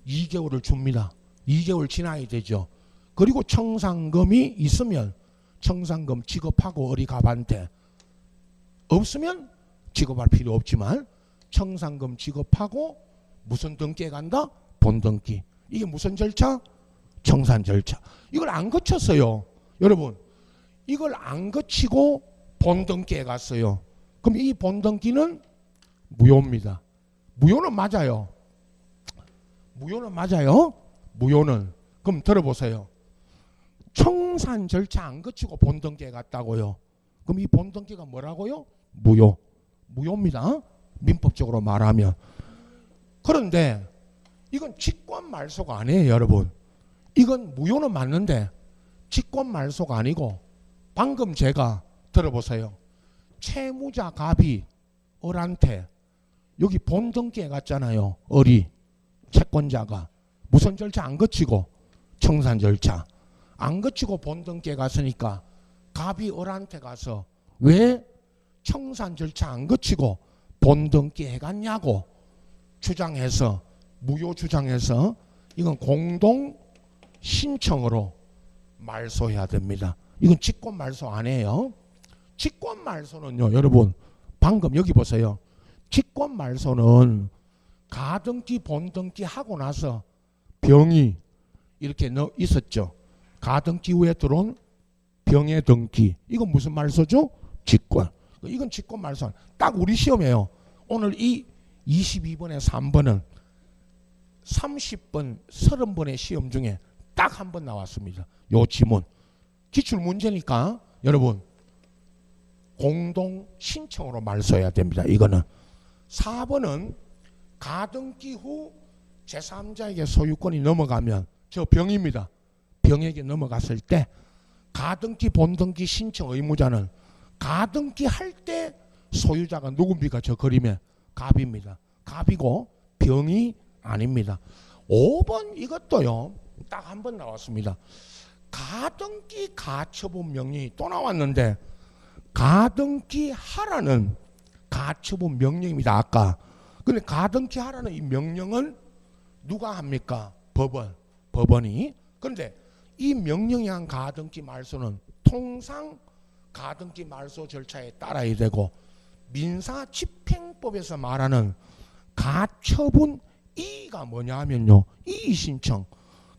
2개월을 줍니다. 2개월 지나야 되죠. 그리고 청산금이 있으면 청산금 지급하고 어리갑한테. 없으면 지급할 필요 없지만 청산금 지급하고 무슨 등기에 간다? 본등기. 이게 무슨 절차? 청산 절차. 이걸 안 거쳤어요. 여러분, 이걸 안 거치고 본등기에 갔어요. 그럼 이 본등기는 무효입니다. 무효는 맞아요. 무효는 맞아요. 무효는. 그럼 들어보세요. 청산 절차 안 거치고 본등기에 갔다고요. 그럼 이 본등기가 뭐라고요? 무효. 무효입니다. 민법적으로 말하면. 그런데 이건 직권말소가 아니에요, 여러분. 이건 무효는 맞는데 직권말소가 아니고 방금 제가 들어보세요. 채무자 갑이 을한테 여기 본등기에 갔잖아요. 을이 채권자가 무슨 절차 안 거치고 청산 절차 안 거치고 본등기에 갔으니까 갑이 을한테 가서 왜 청산 절차 안 거치고 본등기에 갔냐고 주장해서 무효 주장해서 이건 공동 신청으로 말소해야 됩니다. 이건 직권말소 아니에요. 직권말소는요, 여러분 방금 여기 보세요. 직권말소는 가등기 본등기 하고 나서 병이 이렇게 있었죠. 가등기 후에 들어온 병의 등기. 이건 무슨 말소죠? 직권. 이건 직권말소. 딱 우리 시험이에요. 오늘 이 22번에 3번은 30번, 30번의 시험 중에 딱 한 번 나왔습니다. 요 지문. 기출 문제니까 여러분 공동 신청으로 말소해야 됩니다. 이거는. 4번은 가등기 후 제3자에게 소유권이 넘어가면 저 병입니다. 병에게 넘어갔을 때 가등기 본등기 신청 의무자는 가등기 할 때 소유자가 누굽니까? 저 그림에 갑입니다. 갑이고 병이 아닙니다. 5번 이것도요. 딱 한 번 나왔습니다. 가등기 가처분 명령이 또 나왔는데 가등기 하라는 가처분 명령입니다. 아까. 근데 가등기 하라는 이 명령은 누가 합니까? 법원이. 그런데 이 명령이 한 가등기 말소는 통상 가등기 말소 절차에 따라야 되고 민사집행법에서 말하는 가처분 이의가 뭐냐 하면요. 이의 신청.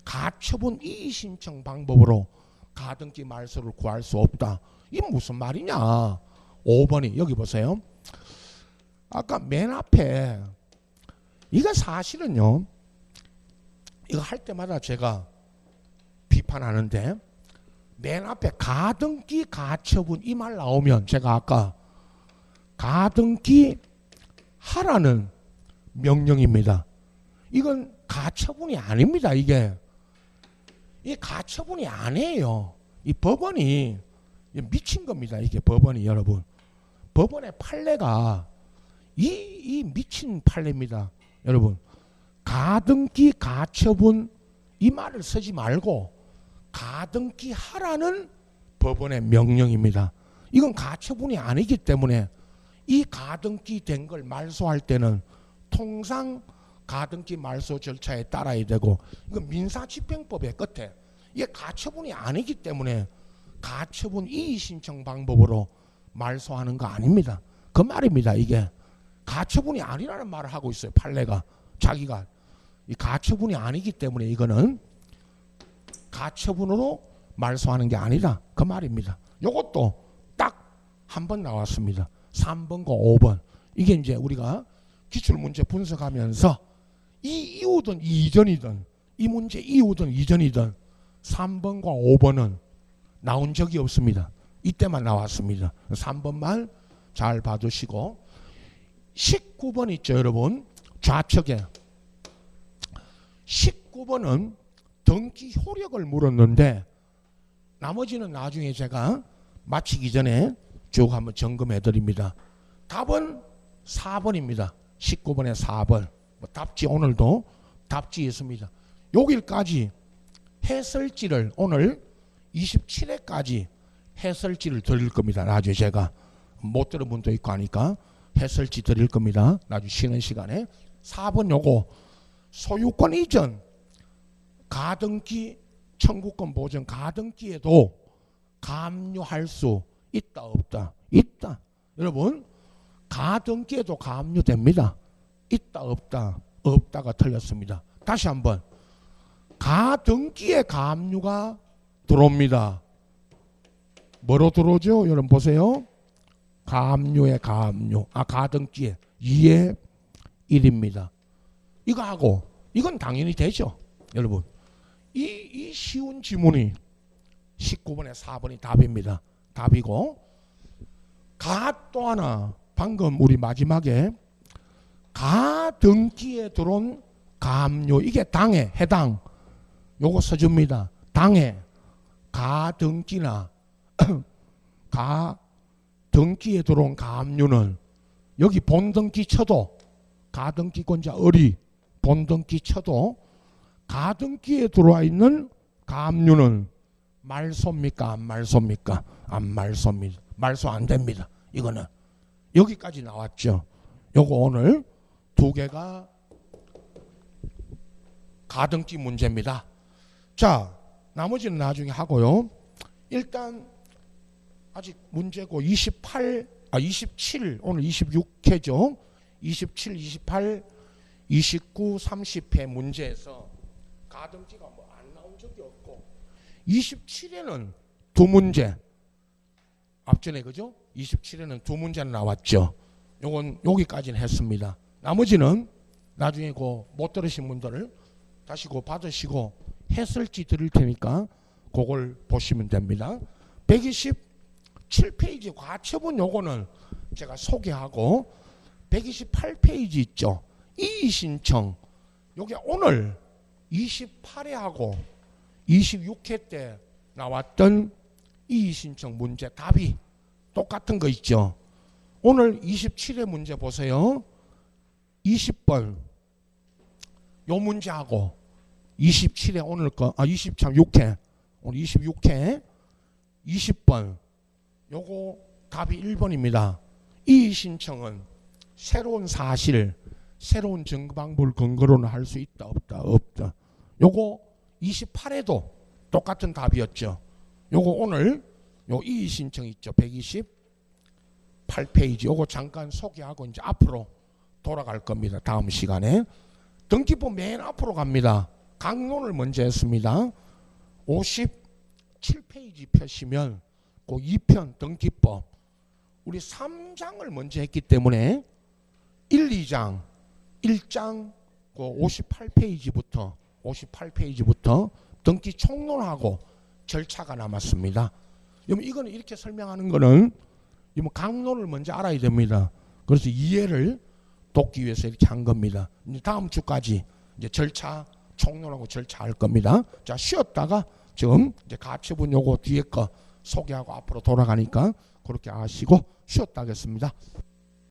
가처분 이의 신청 방법으로 가등기 말소를 구할 수 없다. 이게 무슨 말이냐. 5번이 여기 보세요. 아까 맨 앞에 이거 사실은요. 이거 할 때마다 제가 비판하는데 맨 앞에 가등기 가처분 이 말 나오면 제가 아까 가등기 하라는 명령입니다. 이건 가처분이 아닙니다. 이게 가처분이 아니에요. 이 법원이 미친 겁니다. 이게 법원이 여러분. 법원의 판례가 이 미친 판례입니다. 여러분. 가등기 가처분 이 말을 쓰지 말고 가등기 하라는 법원의 명령입니다. 이건 가처분이 아니기 때문에 이 가등기 된 걸 말소할 때는 통상 가등기 말소 절차에 따라야 되고 이건 민사집행법의 끝에 이게 가처분이 아니기 때문에 가처분 이의 신청 방법으로 말소하는 거 아닙니다. 그 말입니다. 이게 가처분이 아니라는 말을 하고 있어요. 판례가 자기가 이 가처분이 아니기 때문에 이거는 가처분으로 말소하는 게 아니라 그 말입니다. 요것도 딱 한 번 나왔습니다. 3번과 5번. 이게 이제 우리가 기출문제 분석하면서 이 이후든 이전이든 이 문제 이후든 이전이든 3번과 5번은 나온 적이 없습니다. 이때만 나왔습니다. 3번만 잘 봐두시고 19번 있죠 여러분. 좌측에 19번은 등기 효력을 물었는데 나머지는 나중에 제가 마치기 전에 쭉 한번 점검해 드립니다. 답은 4번입니다. 19번에 4번. 답지 오늘도 답지 있습니다. 여기까지 해설지를 오늘 27회까지 해설지를 드릴 겁니다. 나중에 제가 못 들은 분도 있고 하니까 해설지 드릴 겁니다. 나중에 쉬는 시간에. 4번 요거 소유권 이전 가등기 청구권 보전 가등기에도 가압류할 수 있다 없다? 있다. 여러분 가등기에도 가압류됩니다. 있다 없다? 없다가 틀렸습니다. 다시 한번 가등기에 가압류가 들어옵니다. 뭐로 들어오죠? 여러분 보세요. 가압류에 가압류. 가등기에 2의 1입니다. 이거 하고 이건 당연히 되죠. 여러분 이 쉬운 지문이 19번에 4번이 답입니다. 답이고 가 또 하나 방금 우리 마지막에 가등기에 들어온 가압류 이게 당에 해당 요거 써줍니다. 당에 가등기나 가등기에 들어온 가압류는 여기 본등기 쳐도 가등기권자 을이 본등기 쳐도 가등기에 들어와 있는 가압류는 말소입니까? 안 말소입니까? 안 말소입니다. 말소 안 됩니다. 이거는 여기까지 나왔죠. 요거 오늘 두 개가 가등기 문제입니다. 자, 나머지는 나중에 하고요. 일단 아직 문제고 27 오늘 26회죠. 27, 28, 29, 30회 문제에서 가등기가 뭐 안 나온 적이 없고 27회는 두 문제 앞전에 그죠? 27회는 두 문제는 나왔죠. 요건 여기까지는 했습니다. 나머지는 나중에 못 들으신 분들을 다시 받으시고 해설지 드릴 테니까 그걸 보시면 됩니다. 127페이지 과처분 요거는 제가 소개하고 128페이지 있죠. 이의 신청 요게 오늘 28회하고 26회 때 나왔던 이의 신청 문제 답이 똑같은 거 있죠. 오늘 27회 문제 보세요. 20번 요 문제하고 27회 오늘 거 26회 오늘 26회 20번 요거 답이 1번입니다. 이의 신청은 새로운 사실 새로운 증거 방법을 근거로는 할 수 있다 없다? 없다. 요거 28회도 똑같은 답이었죠. 요거 오늘 요 이의 신청 있죠. 128페이지 요거 잠깐 소개하고 이제 앞으로 돌아갈 겁니다. 다음 시간에 등기부 맨 앞으로 갑니다. 강론을 먼저 했습니다. 57페이지 펴시면 그 2편 등기법 우리 3장을 먼저 했기 때문에 1, 2장 1장 그 58페이지부터 등기 총론하고 절차가 남았습니다. 이거는 이렇게 설명하는 거는 강론을 먼저 알아야 됩니다. 그래서 이해를 돕기 위해서 이렇게 한 겁니다. 이제 다음 주까지 이제 절차 총론하고 절차 할 겁니다. 자, 쉬었다가 지금 이제 가처분 요거 뒤에 거 소개하고 앞으로 돌아가니까 그렇게 아시고 쉬었다 하겠습니다.